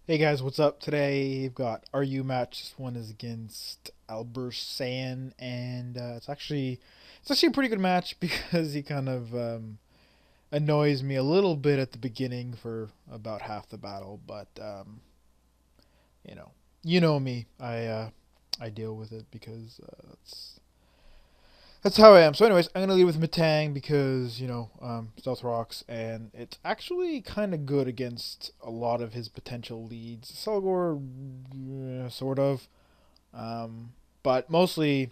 Hey guys, what's up? Today we've got RU match. This one is against Albersan, and it's actually a pretty good match because he kind of annoys me a little bit at the beginning for about half the battle, but you know, you know me. I deal with it because that's how I am. So, anyways, I'm gonna lead with Matang because stealth rocks, and it's actually kind of good against a lot of his potential leads. Selgor, sort of, um, but mostly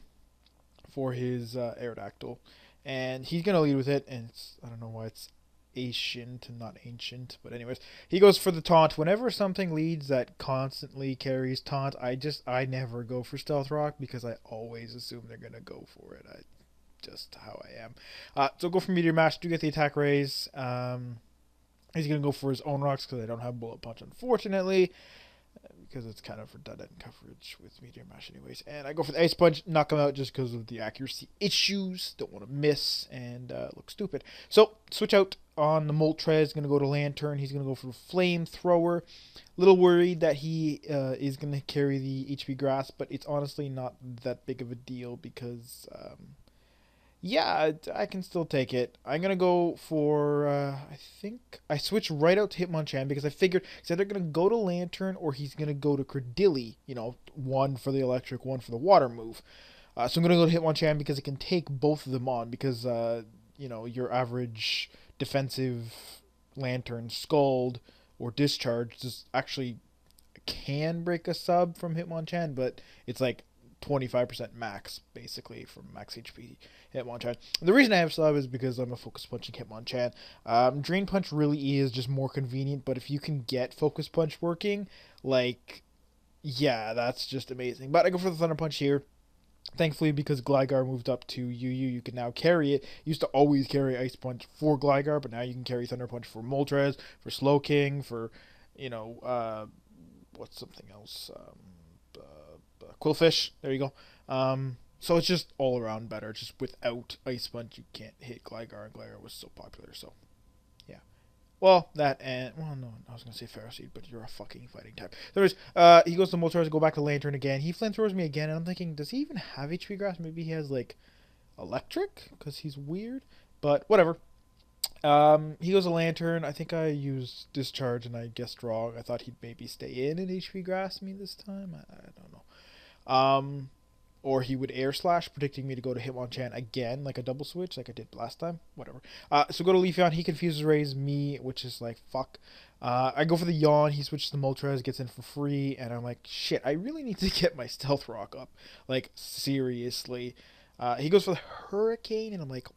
for his Aerodactyl, and he's gonna lead with it. And I don't know why it's ancient and not ancient, but anyways, he goes for the taunt. Whenever something leads that constantly carries taunt, I never go for stealth rock because I always assume they're gonna go for it. I just how I am. So go for Meteor Mash. Do get the attack raise. He's going to go for his own rocks because I don't have Bullet Punch, unfortunately, because it's kind of redundant coverage with Meteor Mash anyways. And I go for the Ice Punch, knock him out just because of the accuracy issues. Don't want to miss and look stupid. So switch out on the Moltres. Going to go to Lanturn. He's going to go for Flamethrower. Little worried that he is going to carry the HP Grass, but it's honestly not that big of a deal because yeah, I can still take it. I'm gonna go for. I think I switched right out to Hitmonchan because I figured he's either gonna go to Lanturn or he's gonna go to Credilli. One for the electric, one for the water move. So I'm gonna go to Hitmonchan because it can take both of them on because your average defensive Lantern Scald or Discharge just actually can break a sub from Hitmonchan, but it's like 25% max, basically, from max HP Hitmonchan. And the reason I have sub is because I'm a focus punching Hitmonchan. Drain Punch really is just more convenient, but if you can get focus punch working, like, yeah, that's just amazing. But I go for the Thunder Punch here. Thankfully, because Gligar moved up to UU, you can now carry it. You used to always carry Ice Punch for Gligar, but now you can carry Thunder Punch for Moltres, for Slowking, for, you know, what's something else? Quillfish. There you go. So it's just all around better. Just without Ice Punch, you can't hit Gligar, and Gligar was so popular. So yeah. No, I was gonna say Ferroseed, but you're a fucking fighting type. There's he goes to Moltres, go back to Lantern again. He flamethrowers me again, and I'm thinking, does he even have HP Grass? Maybe he has like electric because he's weird. But whatever. He goes to Lantern. I think I used Discharge and I guessed wrong. I thought he'd maybe stay in and HP Grass me this time. I don't know. Or he would Air Slash, predicting me to go to Hitmonchan again, like a double switch, like I did last time. Whatever. So go to Leafeon. He confuses Raise me, which is like, fuck. I go for the Yawn. He switches to Moltres, gets in for free, and I'm like, shit, I really need to get my Stealth Rock up. Like, seriously. He goes for the Hurricane, and I'm like,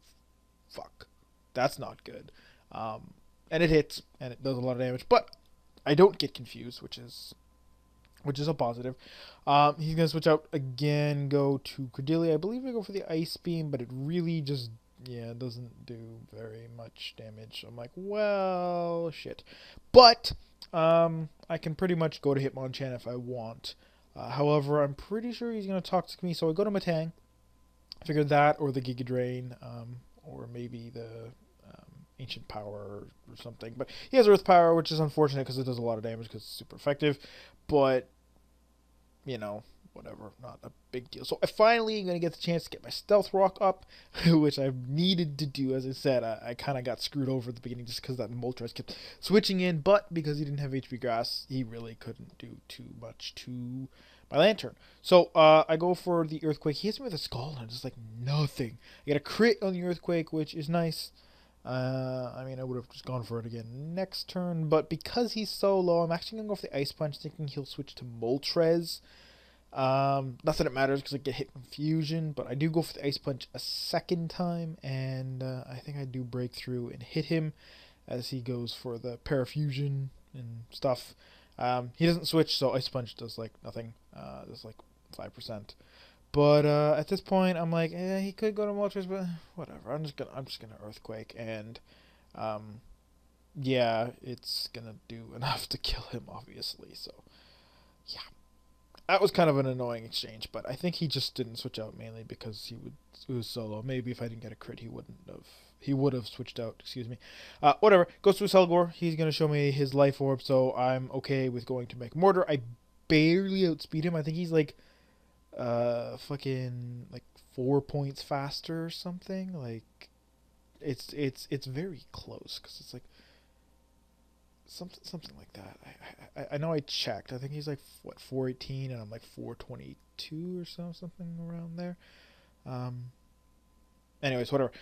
fuck. That's not good. And it hits, and it does a lot of damage, but I don't get confused, which is a positive. He's gonna switch out again, go to Cordelia. I believe I go for the Ice Beam, but it really just doesn't do very much damage. So I'm like, well, shit. But I can pretty much go to Hitmonchan if I want. However, I'm pretty sure he's gonna Toxic me, so I go to Matang. Figured that, or the Giga Drain, or maybe the Ancient Power or something. But he has Earth Power, which is unfortunate because it does a lot of damage because it's super effective. But whatever, not a big deal. So I finally am going to get the chance to get my Stealth Rock up, which I've needed to do. As I said, I kind of got screwed over at the beginning just because that Moltres kept switching in, but because he didn't have HP Grass, he really couldn't do too much to my Lanturn. So I go for the Earthquake. He hits me with a Scald, and it's like nothing. I get a crit on the Earthquake, which is nice. I would have just gone for it again next turn, but because he's so low, I'm actually going to go for the Ice Punch, thinking he'll switch to Moltres. Not that it matters because I get hit Confusion, but I do go for the Ice Punch a second time, and I think I do break through and hit him as he goes for the Parafusion and stuff. He doesn't switch, so Ice Punch does like nothing. Does like 5%. But at this point, I'm like, he could go to Moltres, but whatever. I'm just gonna Earthquake, and yeah, it's gonna do enough to kill him, obviously. So yeah, that was kind of an annoying exchange, but I think he just didn't switch out mainly because it was solo. Maybe if I didn't get a crit, he wouldn't have He would have switched out. Excuse me. Whatever. Goes to Selgor. He's gonna show me his life orb, so I'm okay with going to make mortar. I barely outspeed him. I think he's like, fucking like 4 points faster or something. Like, it's very close because it's like something like that. I know I checked. I think he's like what 418 and I'm like 422 or something around there. Um, Anyways, whatever.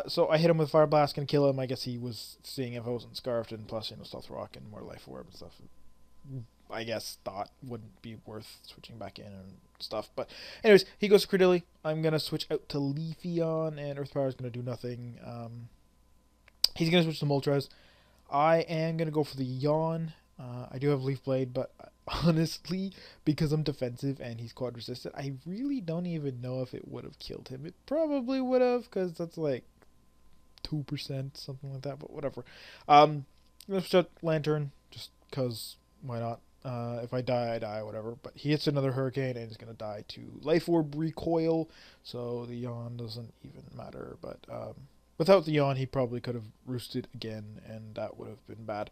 So I hit him with Fire Blast, gonna kill him. I guess he was seeing if I wasn't scarfed, and plus, Stealth Rock and more Life Orb and stuff. I guess thought wouldn't be worth switching back in and stuff. But anyways, he goes to Credilli. I'm gonna switch out to Leafeon, and Earth Power is gonna do nothing. He's gonna switch to Moltres. I am gonna go for the Yawn. I do have Leaf Blade, but honestly, because I'm defensive and he's quad resistant, I really don't even know if it would have killed him. It probably would have, because that's like 2%, something like that, but whatever. Let's shut Lanturn, just because, why not? If I die, I die, whatever. But he hits another Hurricane and he's going to die to Life Orb Recoil, so the Yawn doesn't even matter. But without the Yawn, he probably could have roosted again, and that would have been bad.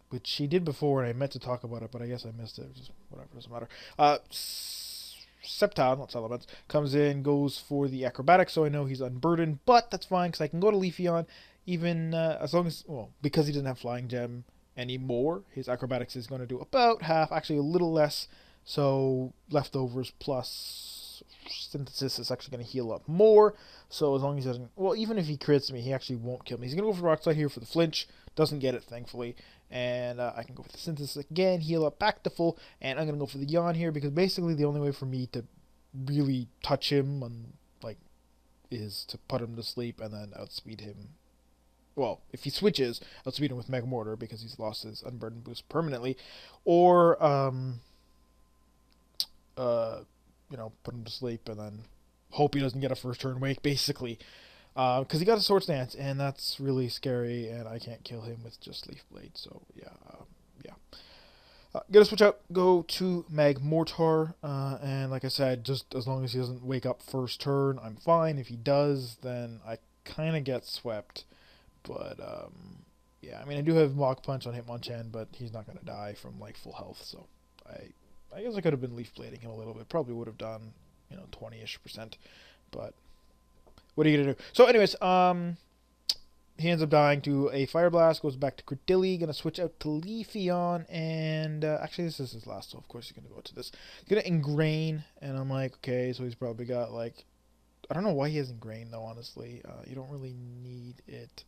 Which he did before, and I meant to talk about it, but I guess I missed it. Just whatever, doesn't matter. Sceptile, not Salamence, comes in, goes for the Acrobatics, so I know he's unburdened, but that's fine, because I can go to Leafeon, even as long as, well, because he doesn't have Flying Gem anymore, his Acrobatics is going to do about half, actually a little less, so Leftovers plus Synthesis is actually going to heal up more, so as long as he doesn't, well, even if he crits me, he actually won't kill me. He's going to go for Rock Slide here for the flinch, doesn't get it, thankfully. And I can go for the Synthesis again, heal up back to full, and I'm going to go for the Yawn here, because basically the only way for me to really touch him, is to put him to sleep and then outspeed him. Well, if he switches, outspeed him with Mega Mortar, because he's lost his Unburden boost permanently, or, put him to sleep and then hope he doesn't get a first turn wake, basically. Because he got a Sword Stance, and that's really scary, and I can't kill him with just Leaf Blade, so yeah. Gonna switch out, go to Magmortar, and like I said, just as long as he doesn't wake up first turn, I'm fine. If he does, then I kind of get swept, but, yeah, I mean, I do have Mach Punch on Hitmonchan, but he's not gonna die from, like, full health, so I guess I could have been Leaf Blading him a little bit, probably would have done, 20-ish%, but what are you gonna do? So, anyways, he ends up dying to a Fire Blast, goes back to Credilli, gonna switch out to Leafeon, and actually this is his last, so of course he's gonna go to this. He's gonna Ingrain, and I'm like, okay, so he's probably got like, I don't know why he has Ingrain though, honestly. You don't really need it.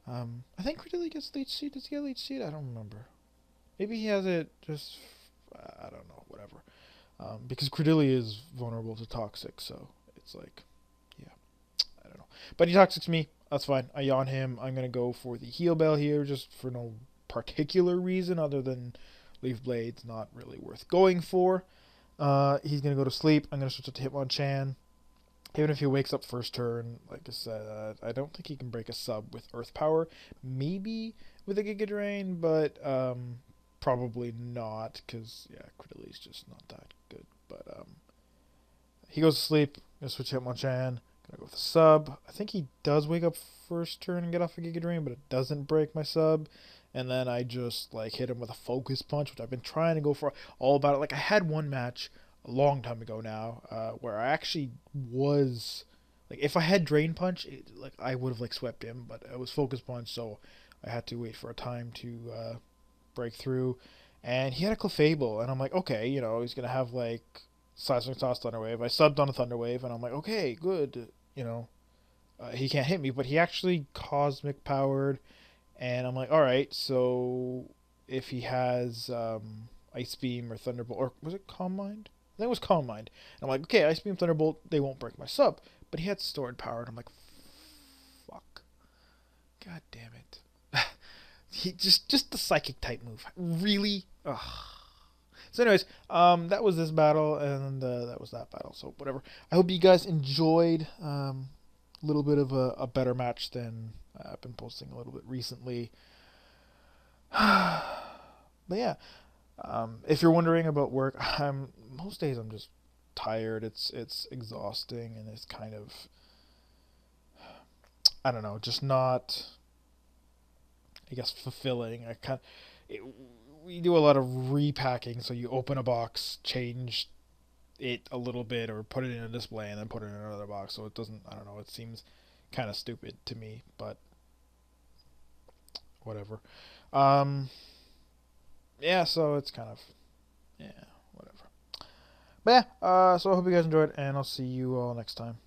I think Credilli gets Leech Seed. Does he get Leech Seed? I don't remember. Maybe he has it just, I don't know, whatever. Because Credilli is vulnerable to Toxic, so it's like, I don't know. But he toxics me. That's fine. I yawn him. I'm going to go for the Heal Bell here just for no particular reason other than Leaf Blade's not really worth going for. He's going to go to sleep. I'm going to switch it to Hitmonchan. Even if he wakes up first turn, like I said, I don't think he can break a sub with Earth Power. Maybe with a Giga Drain, but probably not because, yeah, Credilli's just not that good. But he goes to sleep. I'm going to switch Hitmonchan. Gonna go with the sub. I think he does wake up first turn and get off a Giga Drain, but it doesn't break my sub. And then I just like hit him with a Focus Punch, which I've been trying to go for all about it. Like I had one match a long time ago now, where I actually was like, if I had Drain Punch, like I would have like swept him, but it was Focus Punch, so I had to wait for a time to break through. And he had a Clefable, and I'm like, okay, he's gonna have like Seismic Toss, Thunder Wave. I subbed on a Thunder Wave, and I'm like, okay, good. He can't hit me, but he actually Cosmic Powered, and I'm like, alright, so if he has Ice Beam or Thunderbolt, or was it Calm Mind? I think it was Calm Mind. And I'm like, okay, Ice Beam, Thunderbolt, they won't break my sub, but he had Stored Power, and I'm like, fuck. God damn it. He just the Psychic type move. Really? Ugh. So anyways, that was this battle, and that was that battle, so whatever. I hope you guys enjoyed a little bit of a better match than I've been posting a little bit recently. But yeah, if you're wondering about work, most days I'm just tired. It's exhausting, and it's kind of, I don't know, just not, I guess, fulfilling. It, we do a lot of repacking, so you open a box, change it a little bit, or put it in a display and then put it in another box. So it doesn't. I don't know. It seems kind of stupid to me, but whatever. Um, yeah. So it's kind of yeah, whatever. But yeah. So I hope you guys enjoyed, and I'll see you all next time.